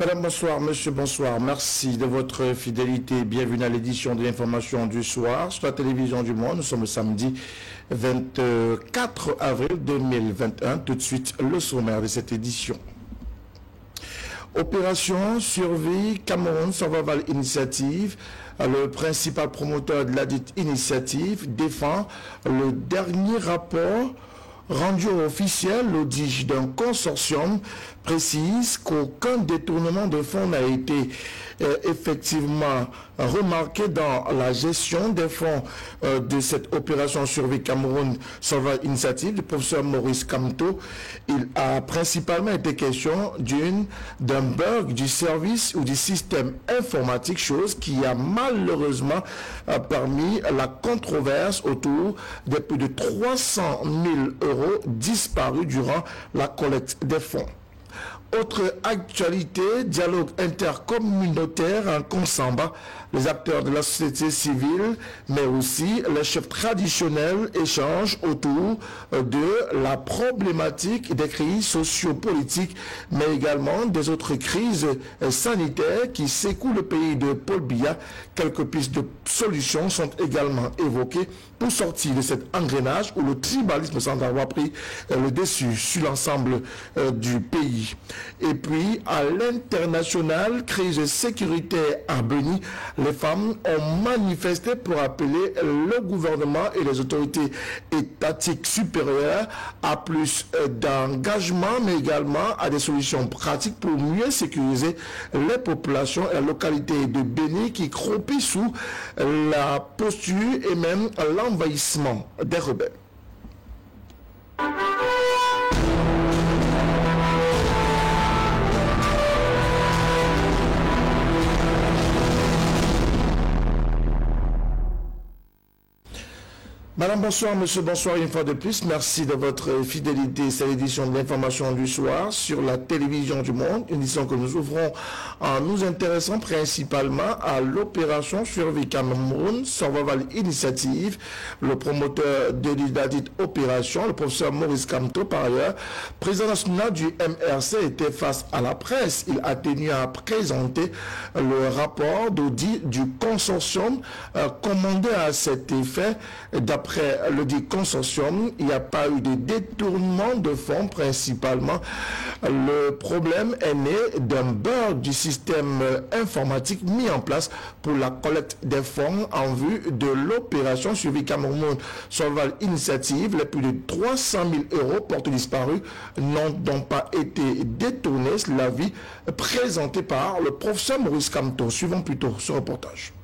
Madame, bonsoir. Monsieur, bonsoir. Merci de votre fidélité. Bienvenue à l'édition de l'information du soir sur la télévision du Monde. Nous sommes le samedi 24 avril 2021. Tout de suite, le sommaire de cette édition. Opération Survie Cameroun Survival Initiative. Le principal promoteur de la dite initiative défend le dernier rapport rendu officiel. L'audit d'un consortium précise qu'aucun détournement de fonds n'a été effectivement remarqué dans la gestion des fonds de cette opération Survie Cameroun Survival Initiative du professeur Maurice Kamto. Il a principalement été question d'un bug du service ou du système informatique, chose qui a malheureusement permis la controverse autour de plus de 300 000 € disparus durant la collecte des fonds. Autre actualité, dialogue intercommunautaire en Consamba. Les acteurs de la société civile, mais aussi les chefs traditionnels échangent autour de la problématique des crises sociopolitiques, mais également des autres crises sanitaires qui secouent le pays de Paul Biya. Quelques pistes de solutions sont également évoquées pour sortir de cet engrenage où le tribalisme semble avoir pris le dessus sur l'ensemble du pays. Et puis, à l'international, crise sécuritaire à Beni, les femmes ont manifesté pour appeler le gouvernement et les autorités étatiques supérieures à plus d'engagement, mais également à des solutions pratiques pour mieux sécuriser les populations et la localité de Beni qui croupit sous la posture et même l'envahissement des rebelles. Madame, bonsoir. Monsieur, bonsoir une fois de plus. Merci de votre fidélité. C'est l'édition de l'information du soir sur la télévision du Monde. Une édition que nous ouvrons en nous intéressant principalement à l'opération Survie Cameroun Survival Initiative. Le promoteur de la dite opération, le professeur Maurice Kamto, par ailleurs, président national du MRC, était face à la presse. Il a tenu à présenter le rapport d'audit du consortium commandé à cet effet. D'après le dit consortium, il n'y a pas eu de détournement de fonds principalement. Le problème est né d'un bug du système informatique mis en place pour la collecte des fonds en vue de l'opération Survie Cameroun Survival Initiative. Les plus de 300 000 € portés disparus n'ont donc pas été détournés. C'est l'avis présenté par le professeur Maurice Kamto. Suivons plutôt ce reportage.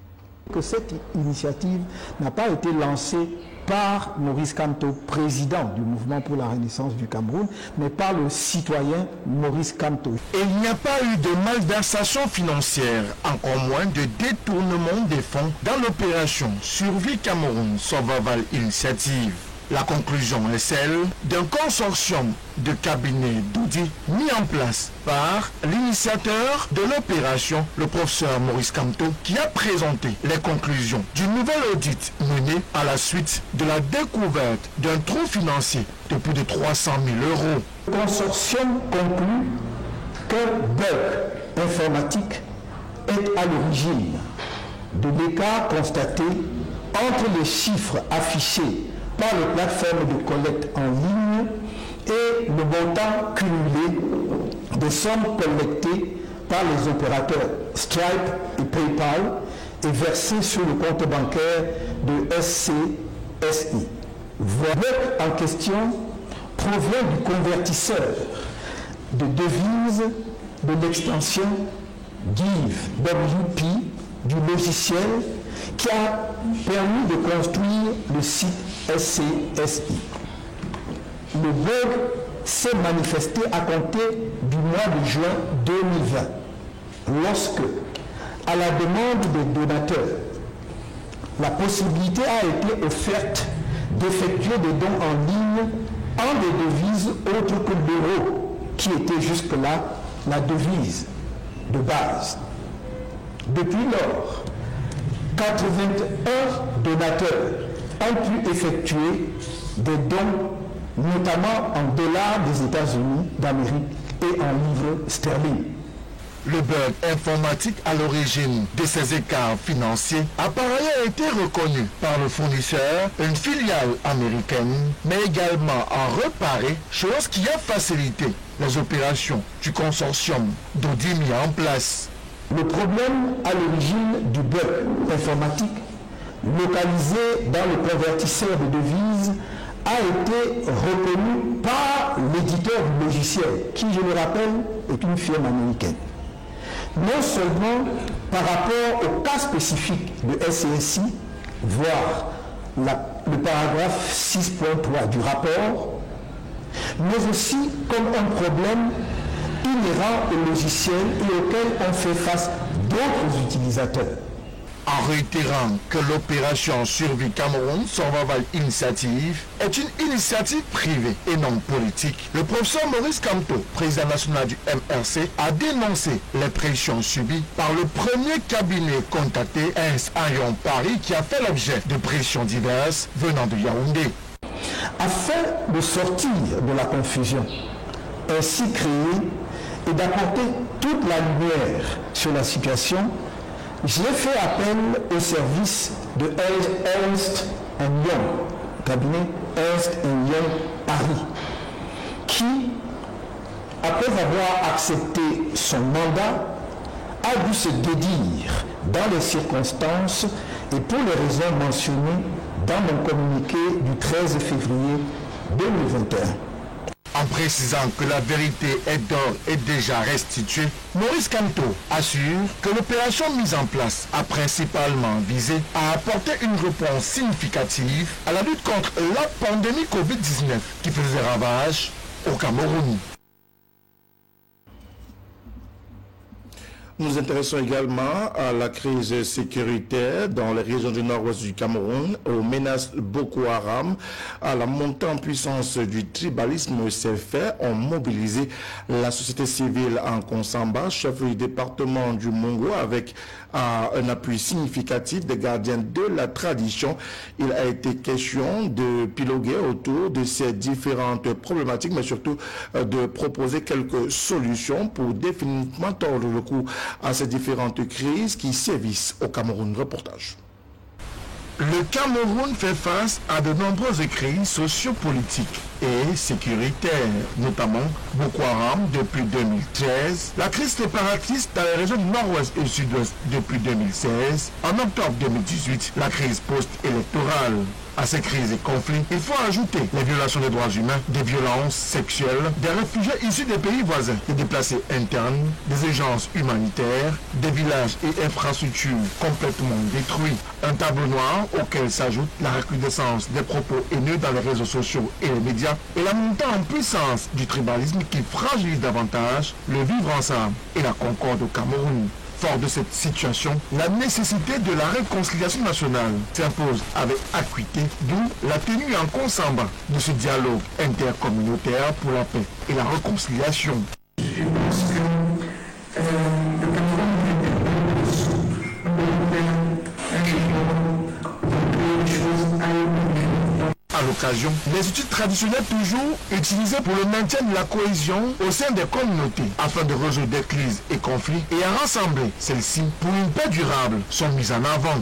Que cette initiative n'a pas été lancée par Maurice Kamto, président du mouvement pour la renaissance du Cameroun, mais par le citoyen Maurice Kamto. Et il n'y a pas eu de malversation financière, encore moins de détournement des fonds dans l'opération Survie Cameroun Survival Initiative. La conclusion est celle d'un consortium de cabinets d'audit mis en place par l'initiateur de l'opération, le professeur Maurice Kamto, qui a présenté les conclusions du nouvel audit mené à la suite de la découverte d'un trou financier de plus de 300 000 €. Le consortium conclut qu'un bug informatique est à l'origine de l'écart constaté entre les chiffres affichés par les plateformes de collecte en ligne et le montant cumulé des sommes collectées par les opérateurs Stripe et PayPal et versées sur le compte bancaire de SCSI. Le bloc en question provient du convertisseur de devises de l'extension GiveWP du logiciel qui a permis de construire le site SCSI. Le bug s'est manifesté à compter du mois de juin 2020, lorsque, à la demande des donateurs, la possibilité a été offerte d'effectuer des dons en ligne en des devises autres que l'euro, qui était jusque-là la devise de base. Depuis lors, 81 donateurs ont pu effectuer des dons, notamment en dollars des États-Unis d'Amérique et en livres sterling. Le bug informatique à l'origine de ces écarts financiers a par ailleurs été reconnu par le fournisseur, une filiale américaine, mais également en reparé, chose qui a facilité les opérations du consortium d'audit mis en place. Le problème à l'origine du bug informatique localisé dans le convertisseur de devises a été reconnu par l'éditeur du logiciel, qui, je le rappelle, est une firme américaine. Non seulement par rapport au cas spécifique de SCSI, voire le paragraphe 6.3 du rapport, mais aussi comme un problème inhérent au logiciel et auquel on fait face d'autres utilisateurs. En réitérant que l'opération Survie Cameroun Survival Initiative est une initiative privée et non politique, le professeur Maurice Kamto, président national du MRC, a dénoncé les pressions subies par le premier cabinet contacté, Ernst & Young Paris, qui a fait l'objet de pressions diverses venant de Yaoundé. Afin de sortir de la confusion ainsi créée et d'apporter toute la lumière sur la situation, j'ai fait appel au service de Ernst & Young, cabinet Ernst & Young Paris, qui, après avoir accepté son mandat, a dû se dédire dans les circonstances et pour les raisons mentionnées dans mon communiqué du 13 février 2021. En précisant que la vérité est d'or et déjà restituée, Maurice Kamto assure que l'opération mise en place a principalement visé à apporter une réponse significative à la lutte contre la pandémie Covid-19 qui faisait ravage au Cameroun. Nous nous intéressons également à la crise sécuritaire dans les régions du nord-ouest du Cameroun, aux menaces Boko Haram, à la montée en puissance du tribalisme. Ces faits ont mobilisé la société civile en Konsamba, chef du département du Mongo, avec un appui significatif des gardiens de la tradition. Il a été question de piloguer autour de ces différentes problématiques, mais surtout de proposer quelques solutions pour définitivement tordre le cou à ces différentes crises qui sévissent au Cameroun. Reportage. Le Cameroun fait face à de nombreuses crises sociopolitiques et sécuritaires, notamment Boko Haram depuis 2013, la crise séparatiste dans les régions du nord-ouest et sud-ouest depuis 2016, en octobre 2018, la crise post-électorale. À ces crises et conflits, il faut ajouter les violations des droits humains, des violences sexuelles, des réfugiés issus des pays voisins, des déplacés internes, des urgences humanitaires, des villages et infrastructures complètement détruits. Un tableau noir auquel s'ajoute la recrudescence des propos haineux dans les réseaux sociaux et les médias et la montée en puissance du tribalisme qui fragilise davantage le vivre ensemble et la concorde au Cameroun. Fort de cette situation, la nécessité de la réconciliation nationale s'impose avec acuité, d'où la tenue en Konsamba de ce dialogue intercommunautaire pour la paix et la réconciliation. Je pense que le Cameroun à l'occasion, les outils traditionnels toujours utilisés pour le maintien de la cohésion au sein des communautés afin de résoudre des crises et conflits et à rassembler celles-ci pour une paix durable sont mis en avant.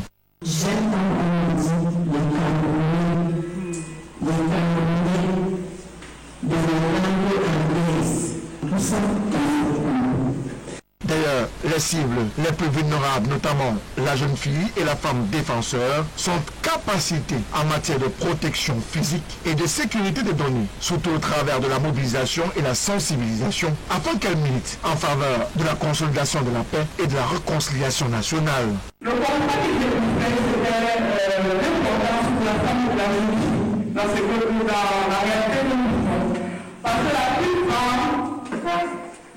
D'ailleurs, les cibles les plus vulnérables, notamment la jeune fille et la femme défenseur, sont capacitées en matière de protection physique et de sécurité des données, surtout au travers de la mobilisation et la sensibilisation, afin qu'elles militent en faveur de la consolidation de la paix et de la réconciliation nationale. Le constat qui est c'était l'importance de la femme et de la jeune fille dans la réalité de nous. Parce que la plupart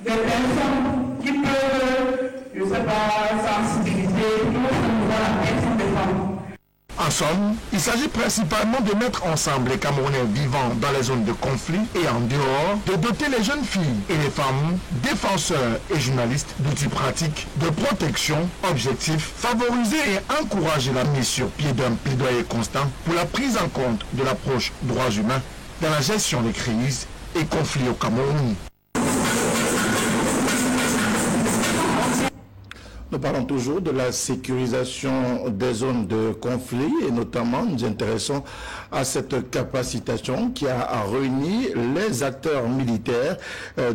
des personnes qui peuvent, je ne sais pas, sensibiliser, tout la personne des femmes. En somme, il s'agit principalement de mettre ensemble les Camerounais vivant dans les zones de conflit et en dehors, de doter les jeunes filles et les femmes, défenseurs et journalistes d'outils pratiques de protection, objectifs, favoriser et encourager la mise sur pied d'un plaidoyer constant pour la prise en compte de l'approche droits humains dans la gestion des crises et conflits au Cameroun. Nous parlons toujours de la sécurisation des zones de conflit et notamment nous intéressons à cette capacitation qui a réuni les acteurs militaires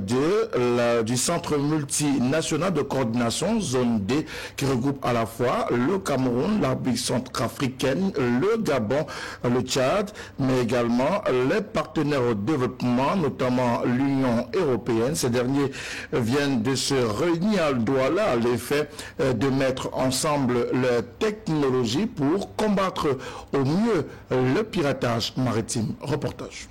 du Centre multinational de coordination zone D qui regroupe à la fois le Cameroun, la République centrafricaine, le Gabon, le Tchad, mais également les partenaires au développement, notamment l'Union européenne. Ces derniers viennent de se réunir à Douala à l'effet de mettre ensemble leurs technologies pour combattre au mieux le piratage maritime. Reportage.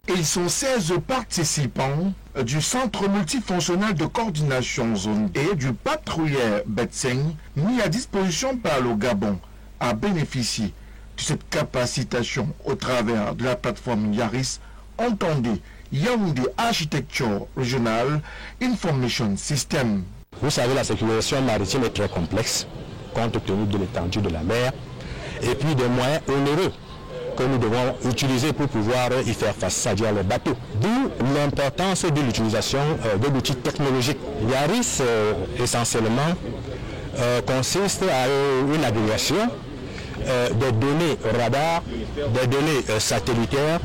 Ils sont 16 participants du Centre multifonctionnel de coordination zone et du patrouilleur Betseng mis à disposition par le Gabon à bénéficier de cette capacitation au travers de la plateforme Yaris entendue Yaoundé Architecture Regional Information System. Vous savez, la sécurisation maritime est très complexe, compte tenu de l'étendue de la mer, et puis des moyens onéreux que nous devons utiliser pour pouvoir y faire face, c'est-à-dire les bateaux. D'où l'importance de l'utilisation de l'outil technologique. Yaris, essentiellement, consiste à une agrégation des données radar, des données satellitaires,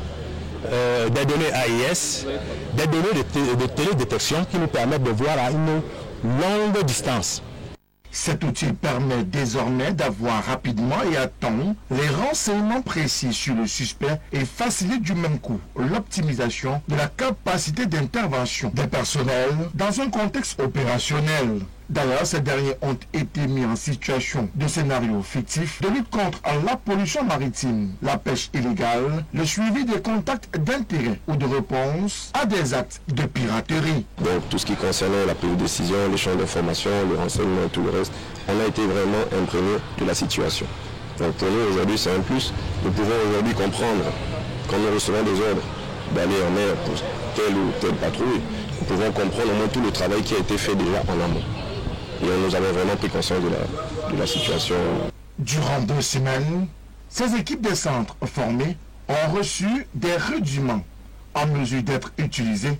des données AIS, des données de télédétection qui nous permettent de voir à une longue distance. Cet outil permet désormais d'avoir rapidement et à temps les renseignements précis sur le suspect et facilite du même coup l'optimisation de la capacité d'intervention des personnels dans un contexte opérationnel. D'ailleurs, ces derniers ont été mis en situation de scénario fictif de lutte contre la pollution maritime, la pêche illégale, le suivi des contacts d'intérêt ou de réponse à des actes de piraterie. Donc tout ce qui concernait la prise de décision, l'échange d'informations, le renseignement et tout le reste, on a été vraiment imprégné de la situation. Donc pour nous aujourd'hui c'est un plus. Nous pouvons aujourd'hui comprendre quand nous recevons des ordres d'aller en mer pour telle ou telle patrouille, nous pouvons comprendre au moins tout le travail qui a été fait déjà en amont. Et nous avons vraiment pris conscience de la situation. Durant 2 semaines, ces équipes des centres formés ont reçu des rudiments en mesure d'être utilisés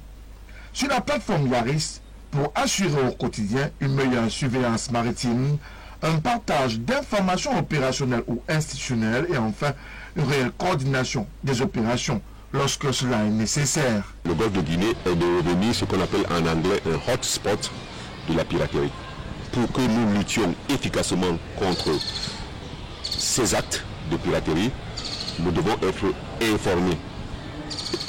sur la plateforme Yaris pour assurer au quotidien une meilleure surveillance maritime, un partage d'informations opérationnelles ou institutionnelles et enfin une réelle coordination des opérations lorsque cela est nécessaire. Le golfe de Guinée est devenu ce qu'on appelle en anglais un hotspot de la piraterie. Pour que nous luttions efficacement contre ces actes de piraterie, nous devons être informés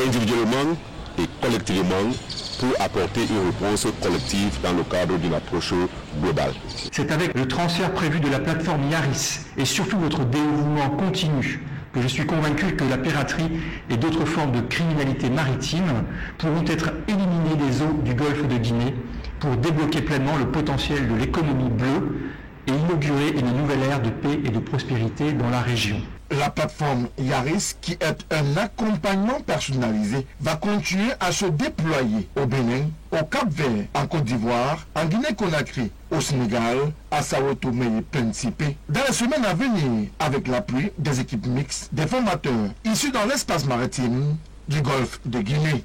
individuellement et collectivement pour apporter une réponse collective dans le cadre d'une approche globale. C'est avec le transfert prévu de la plateforme Yaris et surtout votre développement continu que je suis convaincu que la piraterie et d'autres formes de criminalité maritime pourront être éliminées des eaux du golfe de Guinée pour débloquer pleinement le potentiel de l'économie bleue et inaugurer une nouvelle ère de paix et de prospérité dans la région. La plateforme Yaris, qui est un accompagnement personnalisé, va continuer à se déployer au Bénin, au Cap-Vert, en Côte d'Ivoire, en Guinée-Conakry, au Sénégal, à Sao Tomé et Principe, dans les semaines à venir, avec l'appui des équipes mixtes, des formateurs issus dans l'espace maritime du golfe de Guinée.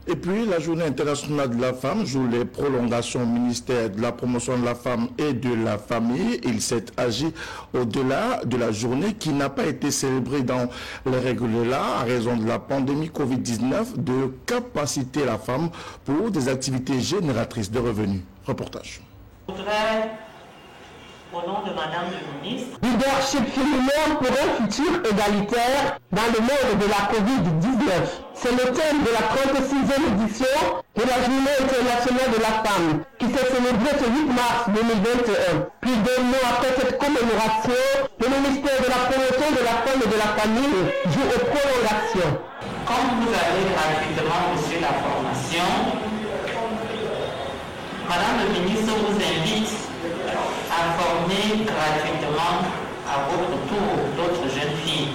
Et puis, la Journée internationale de la femme joue les prolongations au ministère de la promotion de la femme et de la famille. Il s'est agi au-delà de la journée qui n'a pas été célébrée dans les règles de l'art à raison de la pandémie Covid-19 de capaciter la femme pour des activités génératrices de revenus. Reportage. Au nom de Madame le ministre. Leadership féminin pour un futur égalitaire dans le monde de la Covid-19. C'est le thème de la 36e édition de la Journée internationale de la femme qui s'est célébrée ce 8 mars 2021. Plus d'un mois après cette commémoration, le ministère de la promotion de la femme et de la famille joue aux prolongations. Comme vous avez gratuitement reçu la formation, Madame le ministre vous invite à former gratuitement à votre tour d'autres jeunes filles.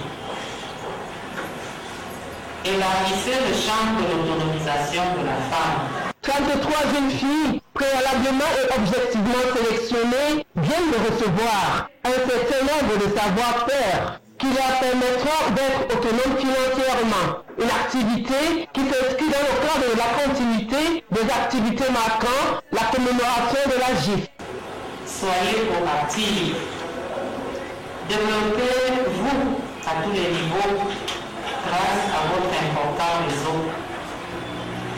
Élargissez le champ de l'autonomisation de la femme. 33 jeunes filles, préalablement et objectivement sélectionnées, viennent de recevoir un certain nombre de savoir-faire qui leur permettront d'être autonomes financièrement. Une activité qui s'inscrit dans le cadre de la continuité des activités marquant la commémoration de la GIF. Soyez proactifs. Développez-vous à tous les niveaux grâce à votre important réseau.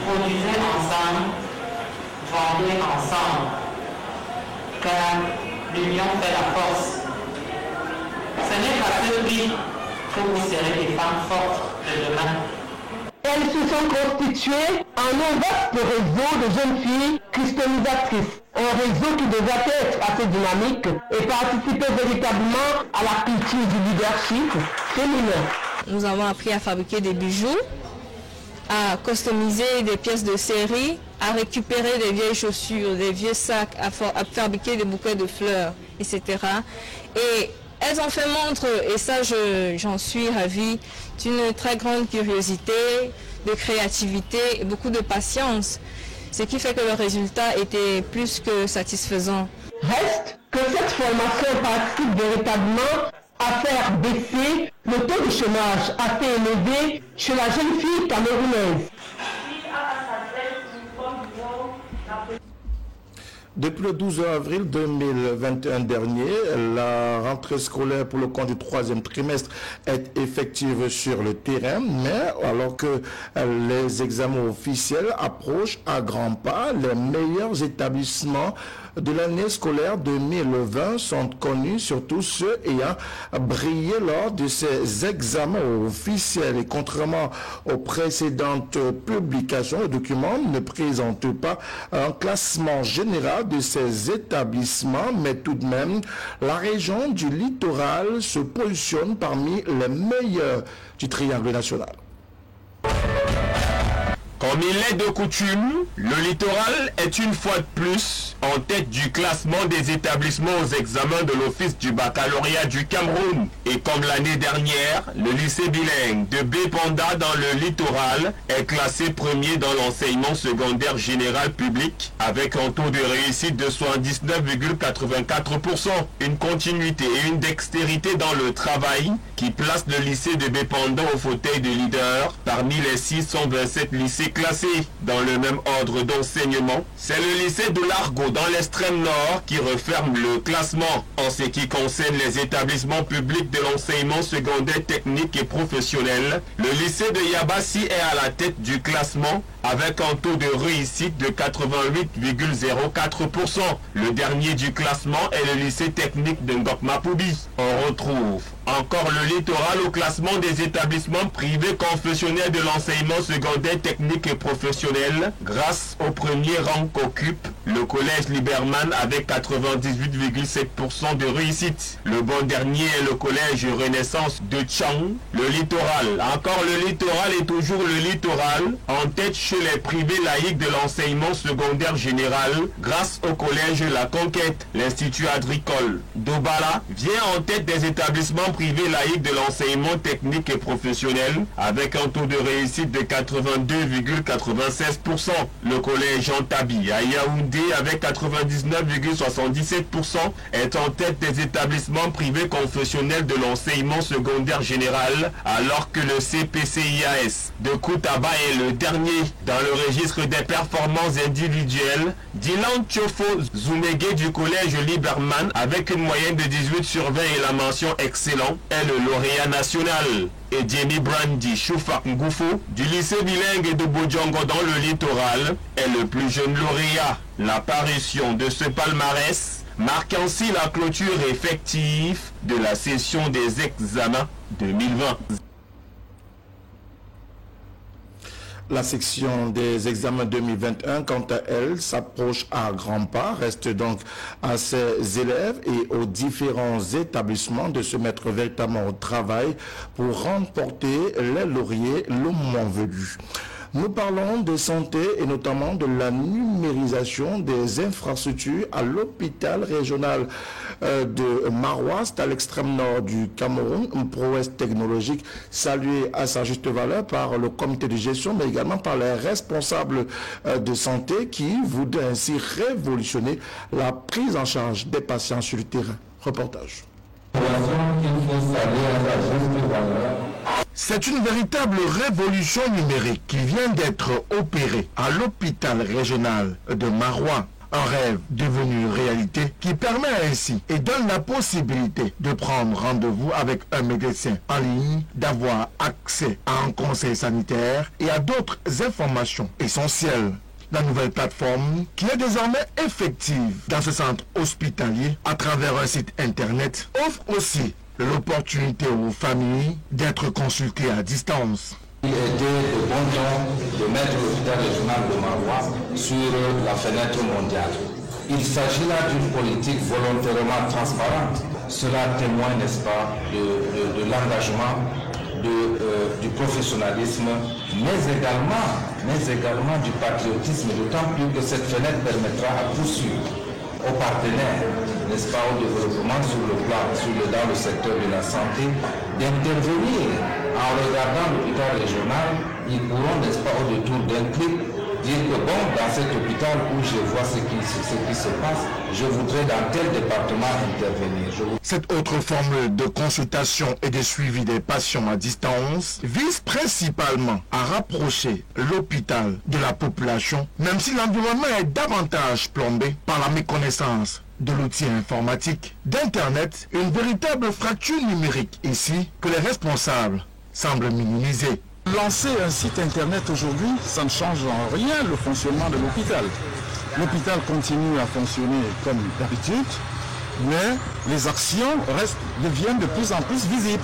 Produisez ensemble, vendez ensemble, car l'union fait la force. Ce n'est pas ce prix que vous serez des femmes fortes de demain. Elles se sont constituées en un vaste réseau de jeunes filles christianisatrices. Un réseau qui devrait être assez dynamique et participer véritablement à la culture du leadership féminin. Nous avons appris à fabriquer des bijoux, à customiser des pièces de série, à récupérer des vieilles chaussures, des vieux sacs, à fabriquer des bouquets de fleurs, etc. Et elles ont fait montre, et ça j'en suis ravie, d'une très grande curiosité, de créativité et beaucoup de patience, ce qui fait que le résultat était plus que satisfaisant. Reste que cette formation participe véritablement à faire baisser le taux de chômage assez élevé chez la jeune fille camerounaise. Depuis le 12 avril 2021 dernier, la rentrée scolaire pour le compte du troisième trimestre est effective sur le terrain, mais alors que les examens officiels approchent à grands pas, les meilleurs établissements de l'année scolaire 2020 sont connus, surtout ceux ayant brillé lors de ces examens officiels. Et contrairement aux précédentes publications, le document ne présente pas un classement général de ces établissements, mais tout de même, la région du littoral se positionne parmi les meilleurs du triangle national. Comme il est de coutume, le littoral est une fois de plus en tête du classement des établissements aux examens de l'Office du baccalauréat du Cameroun. Et comme l'année dernière, le lycée bilingue de Bépanda dans le littoral est classé premier dans l'enseignement secondaire général public avec un taux de réussite de 79,84%. Une continuité et une dextérité dans le travail qui place le lycée de Bépanda au fauteuil de leader parmi les 627 lycées classés dans le même ordre d'enseignement. C'est le lycée de Largo dans l'extrême nord qui referme le classement. En ce qui concerne les établissements publics de l'enseignement secondaire technique et professionnel, le lycée de Yabassi est à la tête du classement avec un taux de réussite de 88,04%. Le dernier du classement est le lycée technique de Ngokmapoubi. On retrouve encore le littoral au classement des établissements privés confessionnels de l'enseignement secondaire technique et professionnel grâce au premier rang qu'occupe le collège Liberman avec 98,7% de réussite. Le bon dernier est le collège Renaissance de Tchang. Le littoral, encore le littoral est toujours le littoral en tête chez les privés laïcs de l'enseignement secondaire général grâce au collège La Conquête. L'Institut agricole d'Obala vient en tête des établissements privés laïcs de l'enseignement technique et professionnel avec un taux de réussite de 82,96%. Le collège Antabi à Yaoundé avec 99,77% est en tête des établissements privés confessionnels de l'enseignement secondaire général alors que le CPCIAS de Koutaba est le dernier. Dans le registre des performances individuelles, Dylan Tchofo Zumege du collège Liberman avec une moyenne de 18 sur 20 et la mention excellent est le lauréat national. Et Jenny Brandy Choufak Ngoufo du lycée bilingue de Bodjongo dans le littoral est le plus jeune lauréat. L'apparition de ce palmarès marque ainsi la clôture effective de la session des examens 2020. La section des examens 2021, quant à elle, s'approche à grands pas. Reste donc à ses élèves et aux différents établissements de se mettre véritablement au travail pour remporter les lauriers le moment venu. Nous parlons de santé et notamment de la numérisation des infrastructures à l'hôpital régional de Marois, à l'extrême nord du Cameroun, une prouesse technologique saluée à sa juste valeur par le comité de gestion, mais également par les responsables de santé qui voudraient ainsi révolutionner la prise en charge des patients sur le terrain. Reportage. C'est une véritable révolution numérique qui vient d'être opérée à l'hôpital régional de Marois. Un rêve devenu réalité qui permet ainsi et donne la possibilité de prendre rendez-vous avec un médecin en ligne, d'avoir accès à un conseil sanitaire et à d'autres informations essentielles. La nouvelle plateforme, qui est désormais effective dans ce centre hospitalier à travers un site internet, offre aussi l'opportunité aux familles d'être consultées à distance. Il était de bon ton de mettre l'hôpital régional de Marois sur la fenêtre mondiale. Il s'agit là d'une politique volontairement transparente. Cela témoigne, n'est-ce pas, de l'engagement, du professionnalisme, mais également du patriotisme, d'autant plus que cette fenêtre permettra à poursuivre aux partenaires, n'est-ce pas, au développement dans le secteur de la santé, d'intervenir en regardant l'hôpital régional. Ils pourront, n'est-ce pas, au détour d'un clic, dire que bon, dans cet hôpital où je vois ce qui se passe, je voudrais dans tel département intervenir. Cette autre forme de consultation et de suivi des patients à distance vise principalement à rapprocher l'hôpital de la population, même si l'environnement est davantage plombé par la méconnaissance de l'outil informatique, d'Internet, une véritable fracture numérique ici que les responsables semblent minimiser. Lancer un site internet aujourd'hui, ça ne change en rien le fonctionnement de l'hôpital. L'hôpital continue à fonctionner comme d'habitude, mais les actions deviennent de plus en plus visibles.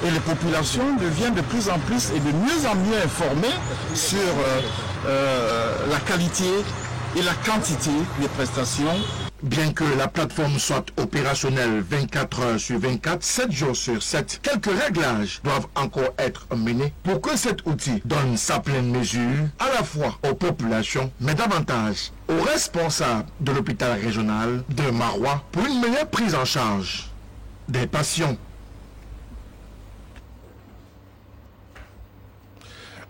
Et les populations deviennent de plus en plus et de mieux en mieux informées sur la qualité et la quantité des prestations. Bien que la plateforme soit opérationnelle 24 heures sur 24, 7 jours sur 7, quelques réglages doivent encore être menés pour que cet outil donne sa pleine mesure à la fois aux populations, mais davantage aux responsables de l'hôpital régional de Marois pour une meilleure prise en charge des patients.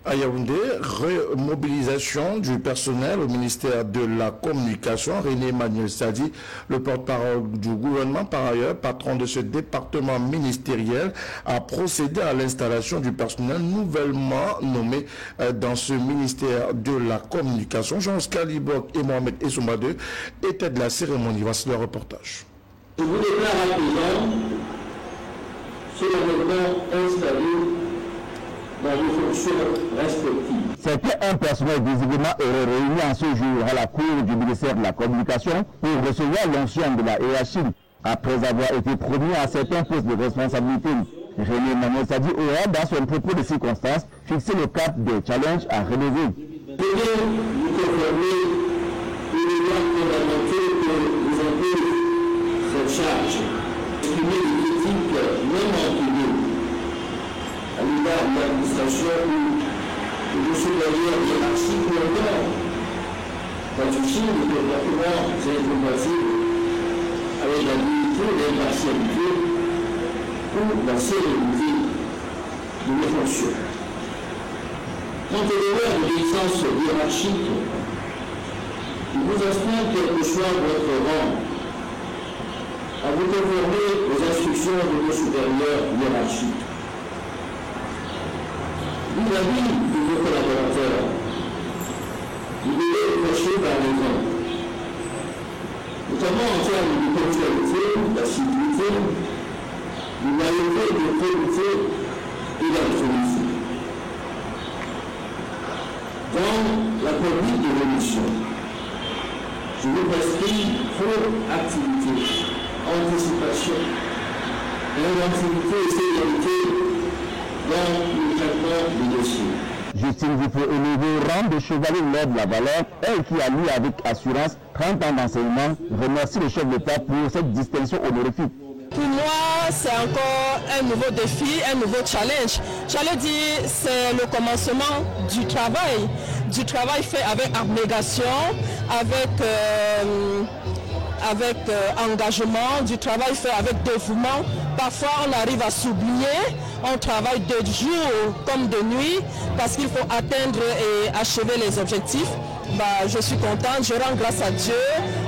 À Yaoundé, remobilisation du personnel au ministère de la Communication. René Emmanuel Sadi, le porte-parole du gouvernement, par ailleurs patron de ce département ministériel, a procédé à l'installation du personnel nouvellement nommé dans ce ministère de la Communication. Jean-Oscar Libok et Mohamed Essoumbade étaient de la cérémonie. Voici le reportage. Je vous déclare à présent solennellement installé dans vos fonctions respectives. C'était un personnel visiblement heureux réuni en ce jour à la cour du ministère de la Communication pour recevoir l'onction de la hiérarchie après avoir été promu à certains postes de responsabilité. René Emmanuel Sadi aura, dans son propos de circonstances, fixé le cap des challenges à relever. Veuillez vous conformer aux lois fondamentaux que vous impose cette charge. Exprimer des critiques non mentionnées à l'égard de l'administration ou de supérieurs hiérarchiques ou encore dans le souci de comportements incompatibles avec la dignité, l'impartialité ou la sérénité de nos fonctions. Quant au devoir d'obéissance hiérarchique, il vous astreint, quel que soit votre rang, à vous conformer aux instructions de vos supérieurs hiérarchiques. Vis-à-vis de vos collaborateurs, vous devez approcher par l'exemple, notamment en termes de ponctualité, d'assiduité, de loyauté, de probité et d'altruisme. Dans la conduite de l'émission, je vous prescris proactivité, anticipation, inventivité et sécurité dans le traitement des dossiers. Justine Dupont élevé rang de chevalier de l'ordre de la valeur, elle qui a lu avec assurance 30 ans d'enseignement, remercie le chef d'État pour cette distinction honorifique. Pour moi, c'est encore un nouveau défi, un nouveau challenge. J'allais dire, c'est le commencement du travail fait avec abnégation, avec engagement, du travail fait avec dévouement. Parfois, on arrive à s'oublier, on travaille de jour comme de nuit parce qu'il faut atteindre et achever les objectifs. Je suis contente, je rends grâce à Dieu,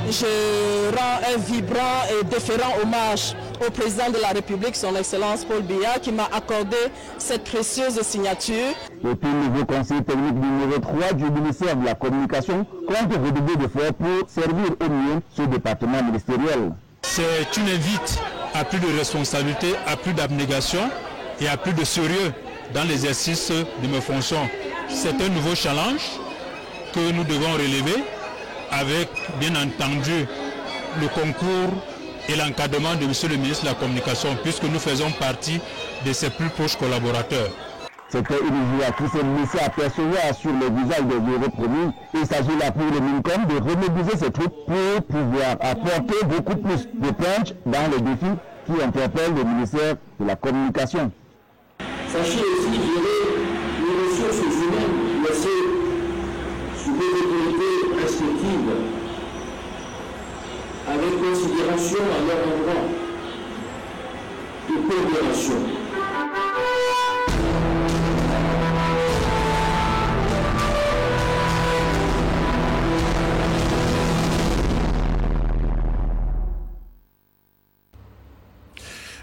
je rends un vibrant et déférent hommage au président de la République, son Excellence Paul Biya, qui m'a accordé cette précieuse signature. Et puis le nouveau conseil technique numéro 3 du ministère de la Communication compte redoubler d'efforts pour servir au mieux ce département ministériel. C'est une invite à plus de responsabilité, à plus d'abnégation et à plus de sérieux dans l'exercice de mes fonctions. C'est un nouveau challenge que nous devons relever avec, bien entendu, le concours et l'encadrement de M. le ministre de la Communication, puisque nous faisons partie de ses plus proches collaborateurs. C'était une joie qui s'est laissée apercevoir sur le visage des heureux promis. Il s'agit là pour le MINCOM de remobiliser ses troupes pour pouvoir apporter beaucoup plus de punch dans les défis qui interpellent le ministère de la Communication. Sachez aussi gérer les ressources humaines laissées sous des autorités respectives avec considération à leur endroit de coopération.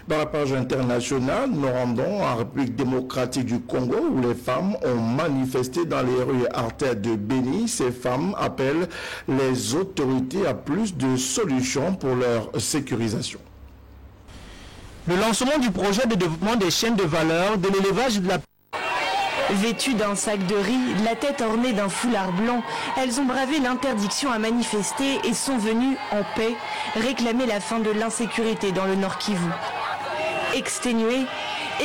Dans la page internationale, nous rendons en République démocratique du Congo où les femmes ont manifesté dans les rues artères de Béni. Ces femmes appellent les autorités à plus de solutions pour leur sécurisation. Le lancement du projet de développement des chaînes de valeur de l'élevage de la... Vêtues d'un sac de riz, la tête ornée d'un foulard blanc, elles ont bravé l'interdiction à manifester et sont venues, en paix, réclamer la fin de l'insécurité dans le Nord Kivu. Exténuées,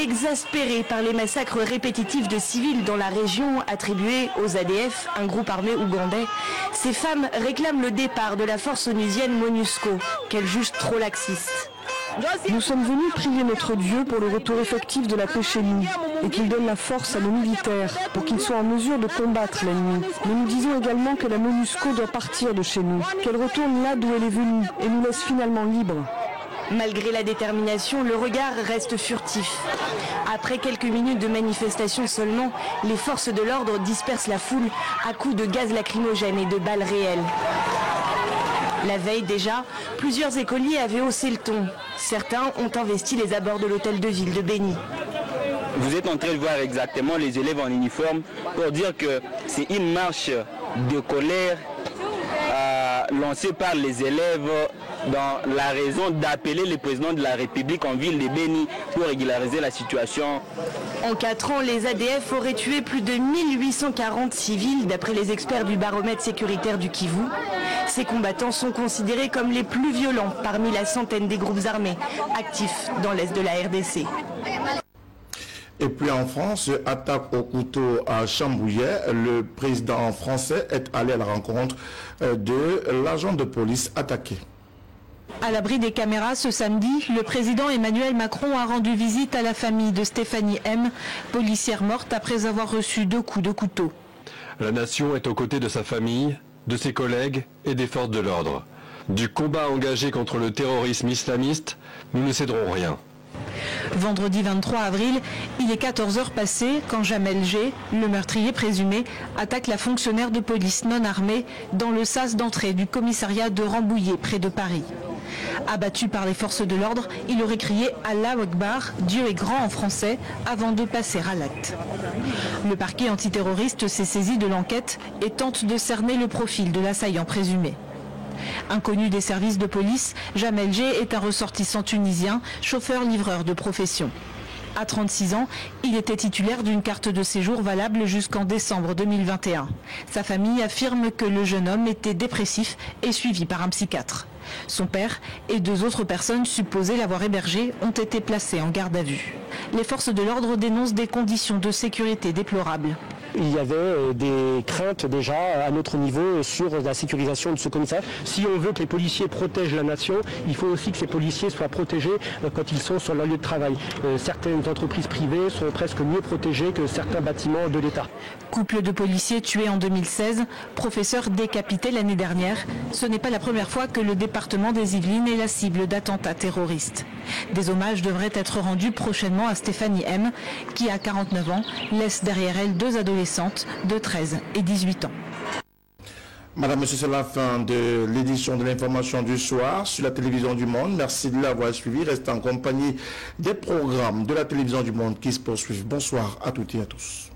exaspérées par les massacres répétitifs de civils dans la région attribués aux ADF, un groupe armé ougandais, ces femmes réclament le départ de la force onusienne MONUSCO, qu'elles jugent trop laxiste. Nous sommes venus prier notre Dieu pour le retour effectif de la paix chez nous et qu'il donne la force à nos militaires pour qu'ils soient en mesure de combattre l'ennemi. Mais nous disons également que la MONUSCO doit partir de chez nous, qu'elle retourne là d'où elle est venue et nous laisse finalement libres. Malgré la détermination, le regard reste furtif. Après quelques minutes de manifestation seulement, les forces de l'ordre dispersent la foule à coups de gaz lacrymogène et de balles réelles. La veille déjà, plusieurs écoliers avaient haussé le ton. Certains ont investi les abords de l'hôtel de ville de Béni. Vous êtes en train de voir exactement les élèves en uniforme pour dire que c'est une marche de colère lancée par les élèves dans la raison d'appeler le président de la République en ville de Béni pour régulariser la situation. En 4 ans, les ADF auraient tué plus de 1840 civils, d'après les experts du baromètre sécuritaire du Kivu. Ces combattants sont considérés comme les plus violents parmi la centaine des groupes armés actifs dans l'est de la RDC. Et puis en France, attaque au couteau à Chambouillet. Le président français est allé à la rencontre de l'agent de police attaqué. À l'abri des caméras, ce samedi, le président Emmanuel Macron a rendu visite à la famille de Stéphanie M, policière morte après avoir reçu 2 coups de couteau. La nation est aux côtés de sa famille, de ses collègues et des forces de l'ordre. Du combat engagé contre le terrorisme islamiste, nous ne céderons rien. Vendredi 23 avril, il est 14h passées quand Jamel G, le meurtrier présumé, attaque la fonctionnaire de police non armée dans le sas d'entrée du commissariat de Rambouillet près de Paris. Abattu par les forces de l'ordre, il aurait crié « Allah Akbar », Dieu est grand en français, avant de passer à l'acte. Le parquet antiterroriste s'est saisi de l'enquête et tente de cerner le profil de l'assaillant présumé. Inconnu des services de police, Jamel G est un ressortissant tunisien, chauffeur-livreur de profession. À 36 ans, il était titulaire d'une carte de séjour valable jusqu'en décembre 2021. Sa famille affirme que le jeune homme était dépressif et suivi par un psychiatre. Son père et 2 autres personnes supposées l'avoir hébergé ont été placées en garde à vue. Les forces de l'ordre dénoncent des conditions de sécurité déplorables. Il y avait des craintes déjà à notre niveau sur la sécurisation de ce commissariat. Si on veut que les policiers protègent la nation, il faut aussi que ces policiers soient protégés quand ils sont sur leur lieu de travail. Certaines entreprises privées sont presque mieux protégées que certains bâtiments de l'État. Couple de policiers tués en 2016, professeur décapité l'année dernière. Ce n'est pas la première fois que le département des Yvelines est la cible d'attentats terroristes. Des hommages devraient être rendus prochainement à Stéphanie M, qui a 49 ans, laisse derrière elle 2 adolescentes de 13 et 18 ans. Madame, Monsieur, c'est la fin de l'édition de l'information du soir sur la télévision du Monde. Merci de l'avoir suivi. Restez en compagnie des programmes de la télévision du Monde qui se poursuivent. Bonsoir à toutes et à tous.